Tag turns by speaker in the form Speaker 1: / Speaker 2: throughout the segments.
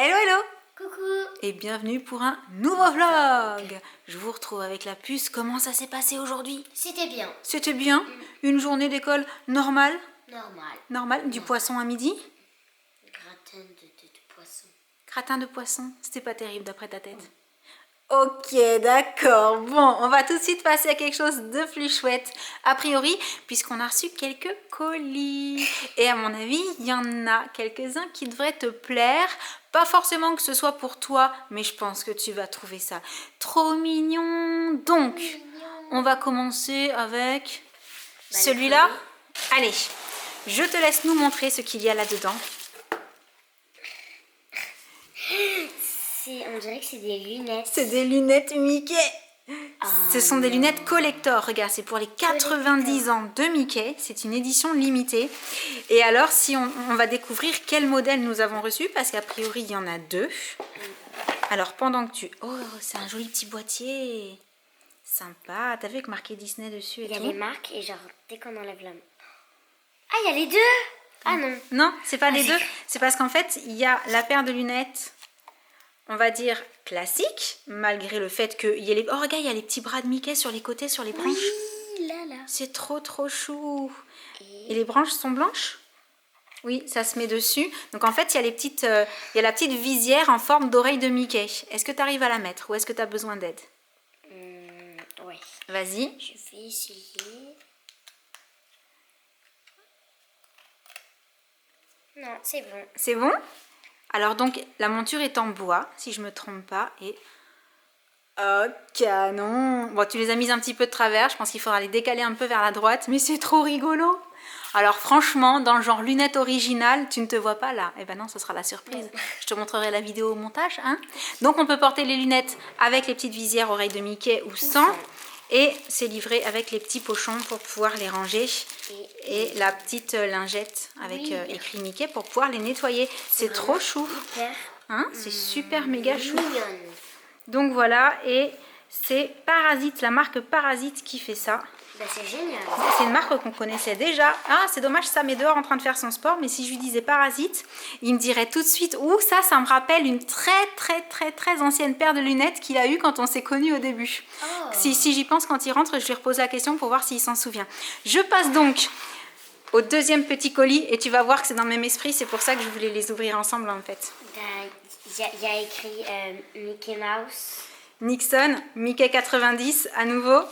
Speaker 1: Hello hello
Speaker 2: Coucou.
Speaker 1: et bienvenue pour un nouveau vlog. Je vous retrouve avec la puce. Comment ça s'est passé aujourd'hui?
Speaker 2: C'était bien.
Speaker 1: C'était bien. Une journée d'école normale.
Speaker 2: Normal.
Speaker 1: Du poisson à midi.
Speaker 2: Gratin de poisson.
Speaker 1: Gratin de poisson. C'était pas terrible d'après ta tête. Ok, d'accord. Bon, on va tout de suite passer à quelque chose de plus chouette. A priori, puisqu'on a reçu quelques colis. Et à mon avis, il y en a quelques-uns qui devraient te plaire. Pas forcément que ce soit pour toi, mais je pense que tu vas trouver ça trop mignon. Donc, on va commencer avec celui-là. Allez, je te laisse nous montrer ce qu'il y a là-dedans.
Speaker 2: On dirait que c'est des lunettes.
Speaker 1: C'est des lunettes Mickey. Ce sont des lunettes collector. Regarde, c'est pour les 90 ans de Mickey. C'est une édition limitée. Et alors, si on va découvrir quel modèle nous avons reçu, parce qu'a priori, il y en a deux. Alors, pendant que tu... Oh, c'est un joli petit boîtier. Sympa. T'as vu avec marqué Disney dessus et
Speaker 2: Il y a
Speaker 1: tout.
Speaker 2: les marques et genre, dès qu'on enlève la... Ah, il y a les deux. Ah non.
Speaker 1: Non, c'est pas les deux. C'est parce qu'en fait, il y a la paire de lunettes... On va dire classique, malgré le fait qu'il y ait les... Oh, regarde, il y a les petits bras de Mickey sur les côtés, sur les branches.
Speaker 2: Oui, là.
Speaker 1: C'est trop chou. Et les branches sont blanches? Oui, ça se met dessus. Donc en fait, il y a les petites, il y a la petite visière en forme d'oreille de Mickey. Est-ce que tu arrives à la mettre ou est-ce que tu as besoin d'aide?
Speaker 2: Ouais.
Speaker 1: Vas-y.
Speaker 2: Je vais essayer. Non, c'est bon.
Speaker 1: C'est bon? Alors donc, la monture est en bois, si je me trompe pas. Et... Oh, canon! Bon, tu les as mises un petit peu de travers. Je pense qu'il faudra les décaler un peu vers la droite. Mais c'est trop rigolo! Alors franchement, dans le genre lunettes originales, tu ne te vois pas là. Eh ben non, ce sera la surprise. Je te montrerai la vidéo au montage. Hein. Donc on peut porter les lunettes avec les petites visières oreilles de Mickey ou sans. Et c'est livré avec les petits pochons pour pouvoir les ranger. Et la petite lingette avec écrit Mickey pour pouvoir les nettoyer. C'est trop chou. Hein, c'est super méga chou.
Speaker 2: Mignonne.
Speaker 1: Donc voilà, et c'est Parasite, la marque Parasite qui fait ça.
Speaker 2: Bah, c'est génial.
Speaker 1: C'est une marque qu'on connaissait déjà. Ah, c'est dommage, Sam est dehors en train de faire son sport, mais si je lui disais Parasite, il me dirait tout de suite, ouh, ça me rappelle une très ancienne paire de lunettes qu'il a eue quand on s'est connus au début.
Speaker 2: Oh.
Speaker 1: Si j'y pense quand il rentre, je lui repose la question pour voir s'il s'en souvient. Je passe donc au deuxième petit colis et tu vas voir que c'est dans le même esprit, c'est pour ça que je voulais les ouvrir ensemble en fait.
Speaker 2: Il y a écrit Mickey Mouse.
Speaker 1: Nixon, Mickey 90 à nouveau.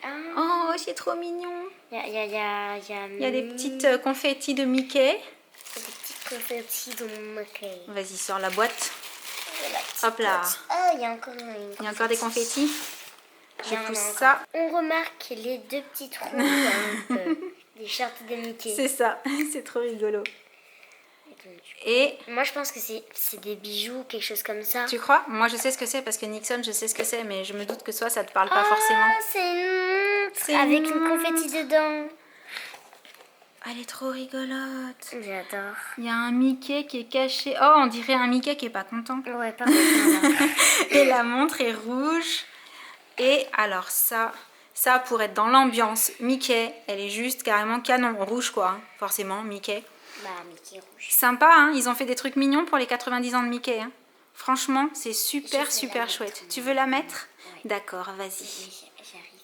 Speaker 2: Ah.
Speaker 1: Oh, c'est trop mignon.
Speaker 2: Il y a
Speaker 1: des petites confettis de Mickey.
Speaker 2: Des petites confettis de Mickey.
Speaker 1: Vas-y, sors la boîte. Hop là.
Speaker 2: Ah, il y a encore
Speaker 1: Il y a encore des confettis. Je pousse
Speaker 2: encore.
Speaker 1: ça.
Speaker 2: On remarque les deux petits trous des shorts de Mickey.
Speaker 1: C'est ça, c'est trop rigolo. Et
Speaker 2: moi, je pense que c'est des bijoux, quelque chose comme ça.
Speaker 1: tu crois? Moi, je sais ce que c'est parce que Nixon, je sais ce que c'est, mais je me doute que toi, ça te parle pas forcément.
Speaker 2: C'est une montre avec une confetti dedans.
Speaker 1: Elle est trop rigolote.
Speaker 2: J'adore.
Speaker 1: Il y a un Mickey qui est caché. Oh, on dirait un Mickey qui est pas content.
Speaker 2: Ouais, pas content.
Speaker 1: Et la montre est rouge. Et alors ça pour être dans l'ambiance Mickey, elle est juste carrément canon. Rouge quoi, hein, forcément, Mickey.
Speaker 2: Bah, Mickey rouge.
Speaker 1: Sympa, hein, ils ont fait des trucs mignons pour les 90 ans de Mickey. Hein. Franchement, c'est super chouette. Tu veux la mettre? Ouais. D'accord, vas-y.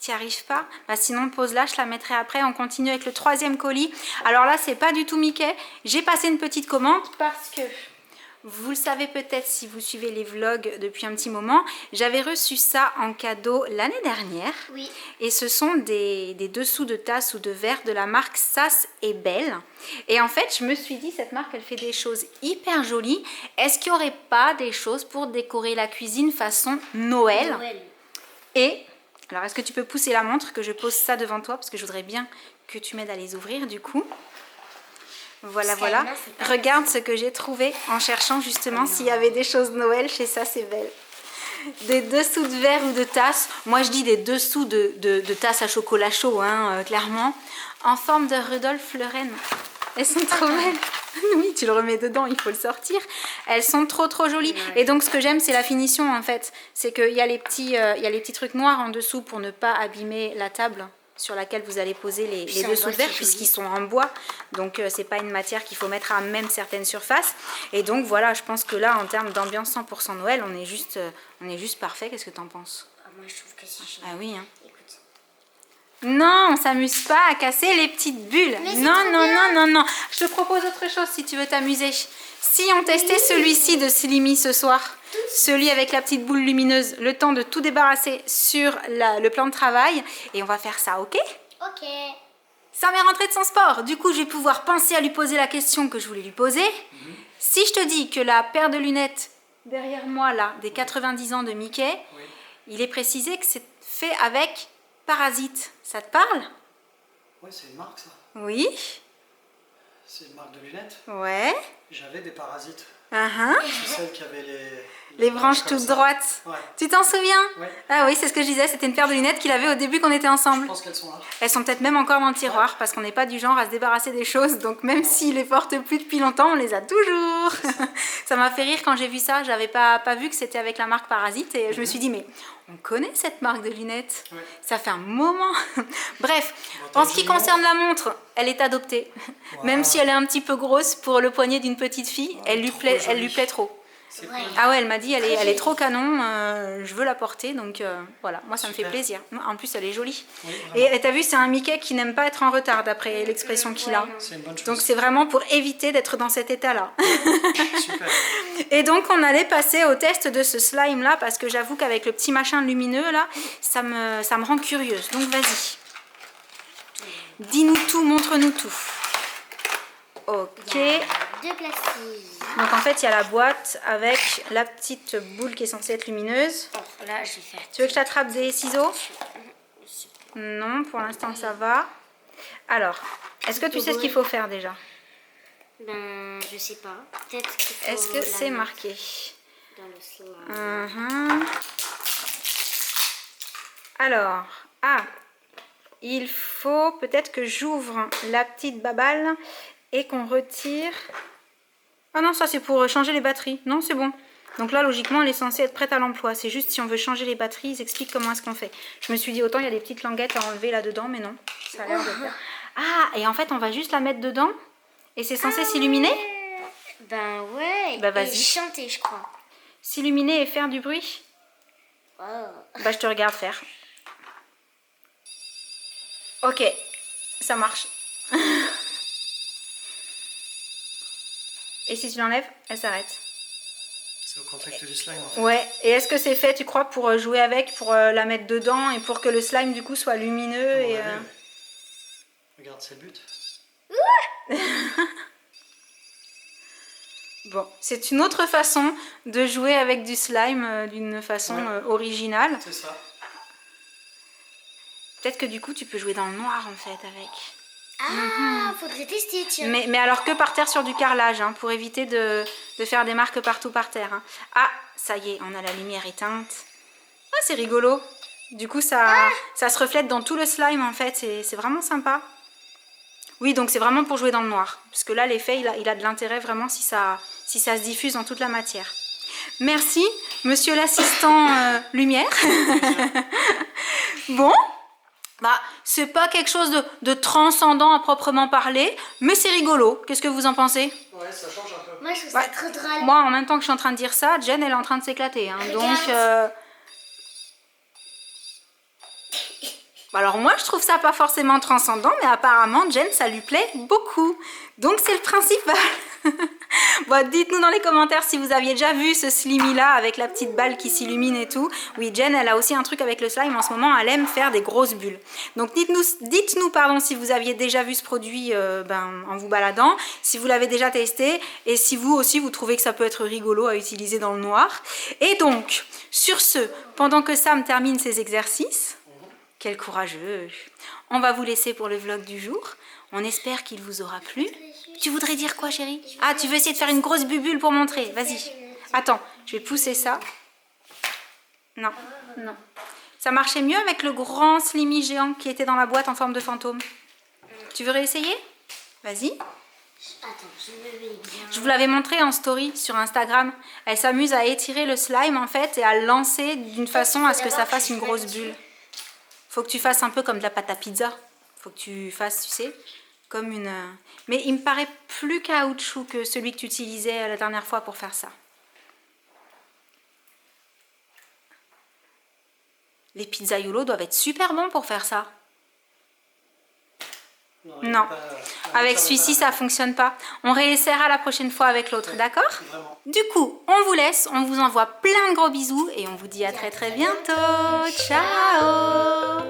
Speaker 1: Tu n'y arrives pas? Bah, sinon, pose-la, je la mettrai après. On continue avec le troisième colis. Alors là, c'est pas du tout Mickey. J'ai passé une petite commande parce que, vous le savez peut-être si vous suivez les vlogs depuis un petit moment, j'avais reçu ça en cadeau l'année dernière.
Speaker 2: Oui.
Speaker 1: Et ce sont des dessous de tasses ou de verres de la marque Sass et Belle. Et en fait, je me suis dit, cette marque, elle fait des choses hyper jolies. Est-ce qu'il n'y aurait pas des choses pour décorer la cuisine façon Noël? Et, alors est-ce que tu peux pousser la montre, que je pose ça devant toi, parce que je voudrais bien que tu m'aides à les ouvrir du coup. Voilà. Regarde ce que j'ai trouvé en cherchant justement s'il y avait des choses Noël chez Sass et Belle. Des dessous de verre ou de tasses. Moi, je dis des dessous de tasses à chocolat chaud, hein, clairement. En forme de Rudolf le Renne. Elles sont trop belles. Oui, tu le remets dedans, il faut le sortir. Elles sont trop jolies. Ouais. Et donc, ce que j'aime, c'est la finition, en fait. C'est qu'il y a les petits trucs noirs en dessous pour ne pas abîmer la table. sur laquelle vous allez poser les
Speaker 2: C'est en
Speaker 1: dessous de
Speaker 2: bois,
Speaker 1: verre
Speaker 2: c'est
Speaker 1: puisqu'ils
Speaker 2: joli.
Speaker 1: sont en bois. Donc c'est pas une matière qu'il faut mettre à même certaines surfaces. Et donc voilà, je pense que là en termes d'ambiance 100% Noël, on est juste parfait. Qu'est-ce que tu en penses?
Speaker 2: Ah, moi je trouve que c'est
Speaker 1: Ah
Speaker 2: génial.
Speaker 1: oui, hein.
Speaker 2: Écoute.
Speaker 1: Non, on s'amuse pas à casser les petites bulles.
Speaker 2: Mais c'est
Speaker 1: Non,
Speaker 2: trop
Speaker 1: non,
Speaker 2: bien.
Speaker 1: non, non, non. Je te propose autre chose si tu veux t'amuser. Si on testait celui-ci de Slimy ce soir, celui avec la petite boule lumineuse, le temps de tout débarrasser sur le plan de travail, et on va faire ça, ok?
Speaker 2: Ok.
Speaker 1: Ça m'est rentré de son sport. Du coup, je vais pouvoir penser à lui poser la question que je voulais lui poser. Si je te dis que la paire de lunettes derrière moi, là, des 90 ans de Mickey,
Speaker 3: Oui.
Speaker 1: il est précisé que c'est fait avec Parasite. Ça te parle?
Speaker 3: Ouais, c'est une marque ça.
Speaker 1: Oui.
Speaker 3: C'est une marque de lunettes.
Speaker 1: Ouais.
Speaker 3: J'avais des parasites.
Speaker 1: Uh-huh.
Speaker 3: C'est celle qui avait
Speaker 1: Les branches
Speaker 3: comme
Speaker 1: toutes
Speaker 3: ça.
Speaker 1: droites.
Speaker 3: Ouais.
Speaker 1: Tu t'en souviens?
Speaker 3: Ouais.
Speaker 1: Ah oui, c'est ce que je disais. C'était une paire de lunettes qu'il avait au début qu'on était
Speaker 3: Je
Speaker 1: ensemble.
Speaker 3: pense qu'elles sont là.
Speaker 1: Elles sont peut-être même encore dans le tiroir parce qu'on n'est pas du genre à se débarrasser des choses. Donc même
Speaker 3: Non.
Speaker 1: s'ils les portent plus depuis longtemps, on les a toujours. Ça m'a fait rire quand j'ai vu ça. J'avais pas vu que c'était avec la marque Parasite et je me suis dit mais on connaît cette marque de lunettes.
Speaker 3: Ouais.
Speaker 1: Ça fait un moment. Bref,
Speaker 3: Bon,
Speaker 1: en ce qui
Speaker 3: t'as une
Speaker 1: concerne la montre, elle est adoptée.
Speaker 3: Wow.
Speaker 1: Même si elle est un petit peu grosse pour le poignet d'une petite fille, elle lui
Speaker 3: trop
Speaker 1: plaît,
Speaker 3: jolie.
Speaker 1: elle lui plaît trop.
Speaker 3: C'est
Speaker 2: Ouais.
Speaker 3: cool.
Speaker 1: Ah ouais, elle m'a dit elle est trop canon, je veux la porter, donc voilà, moi ça me fait
Speaker 3: Super.
Speaker 1: plaisir. En plus elle est jolie.
Speaker 3: Oui, vraiment.
Speaker 1: Et t'as vu, c'est un Mickey qui n'aime pas être en retard d'après l'expression qu'il a.
Speaker 2: Ouais, non.
Speaker 3: C'est une bonne chose.
Speaker 1: Donc c'est vraiment pour éviter d'être dans cet état-là.
Speaker 3: Super.
Speaker 1: Et donc on allait passer au test de ce slime là parce que j'avoue qu'avec le petit machin lumineux là, ça me rend curieuse. Donc vas-y. Dis-nous tout, montre-nous tout. Ok.
Speaker 2: Deux plastiques.
Speaker 1: Donc en fait il y a la boîte avec la petite boule qui est censée être lumineuse.
Speaker 2: Bon, là, je vais faire.
Speaker 1: Tu veux que je t'attrape des ciseaux? Non, pour l'instant ça va. Alors, est-ce que tu sais ce qu'il faut faire déjà?
Speaker 2: Ben, je sais pas. Peut-être qu'il faut.
Speaker 1: Est-ce que
Speaker 2: la
Speaker 1: c'est
Speaker 2: mettre
Speaker 1: marqué?
Speaker 2: dans le slime.
Speaker 1: Mhm. Alors, il faut peut-être que j'ouvre la petite baballe et qu'on retire. Ah non, ça c'est pour changer les batteries. Non, c'est bon. Donc là, logiquement, elle est censée être prête à l'emploi. C'est juste si on veut changer les batteries, ils expliquent comment est-ce qu'on fait. Je me suis dit, autant il y a des petites languettes à enlever là-dedans, mais non. Ça a l'air de faire. Ah, et en fait, on va juste la mettre dedans et c'est censé s'illuminer?
Speaker 2: Ben ouais.
Speaker 1: Bah,
Speaker 2: et
Speaker 1: vas-y.
Speaker 2: chanter, je crois.
Speaker 1: S'illuminer et faire du bruit?
Speaker 2: Oh.
Speaker 1: Bah, je te regarde faire. Ok, ça marche. Et si tu l'enlèves, elle s'arrête.
Speaker 3: C'est au contact du slime en fait.
Speaker 1: Ouais, et est-ce que c'est fait, tu crois, pour jouer avec, pour la mettre dedans et pour que le slime, du coup, soit lumineux
Speaker 3: À mon
Speaker 1: et,
Speaker 3: avis, ouais. Regarde, c'est le but.
Speaker 1: Bon, c'est une autre façon de jouer avec du slime d'une façon
Speaker 3: Ouais.
Speaker 1: Originale.
Speaker 3: C'est ça.
Speaker 1: Peut-être que du coup, tu peux jouer dans le noir, en fait, avec.
Speaker 2: Ah, faudrait tester, tiens.
Speaker 1: Mais alors que par terre sur du carrelage, hein, pour éviter de faire des marques partout par terre. Hein. Ah, ça y est, on a la lumière éteinte. Ah, c'est rigolo. Du coup, ça se reflète dans tout le slime, en fait. C'est vraiment sympa. Oui, donc c'est vraiment pour jouer dans le noir. Parce que là, l'effet, il a de l'intérêt vraiment si ça se diffuse dans toute la matière. Merci, monsieur l'assistant lumière. Bon. Bah, c'est pas quelque chose de transcendant à proprement parler, mais c'est rigolo. Qu'est-ce que vous en pensez?
Speaker 3: Ouais, ça change un peu.
Speaker 2: Moi, je trouve ça trop drôle.
Speaker 1: Moi, en même temps que je suis en train de dire ça, Jen, elle est en train de s'éclater. Hein.
Speaker 2: Regarde.
Speaker 1: Donc, alors moi, je trouve ça pas forcément transcendant, mais apparemment, Jen, ça lui plaît beaucoup. Donc, c'est le principal. Bon, dites-nous dans les commentaires si vous aviez déjà vu ce slimy-là avec la petite balle qui s'illumine et tout. Oui, Jen, elle a aussi un truc avec le slime. En ce moment, elle aime faire des grosses bulles. Donc, dites-nous pardon, si vous aviez déjà vu ce produit en vous baladant, si vous l'avez déjà testé et si vous aussi, vous trouvez que ça peut être rigolo à utiliser dans le noir. Et donc, sur ce, pendant que Sam termine ses exercices, quel courageux, on va vous laisser pour le vlog du jour. On espère qu'il vous aura plu. Tu voudrais dire quoi, chérie? Ah, tu veux essayer de faire une grosse bubule pour montrer? Vas-y. Attends, je vais pousser ça. Non, non. Ça marchait mieux avec le grand slimy géant qui était dans la boîte en forme de fantôme. Tu veux réessayer? Vas-y.
Speaker 2: Attends, je me mets bien.
Speaker 1: Je vous l'avais montré en story sur Instagram. Elle s'amuse à étirer le slime en fait et à le lancer d'une façon à ce que ça fasse une grosse bulle. Faut que tu fasses un peu comme de la pâte à pizza. Faut que tu fasses, tu sais, comme une... Mais il me paraît plus caoutchouc que celui que tu utilisais la dernière fois pour faire ça. Les pizzaiolos doivent être super bons pour faire ça. Non, avec celui-ci ça fonctionne pas. On réessaiera la prochaine fois avec l'autre, d'accord?
Speaker 3: Vraiment.
Speaker 1: Du coup, on vous laisse, on vous envoie plein de gros bisous et on vous dit à très très bientôt. Ciao!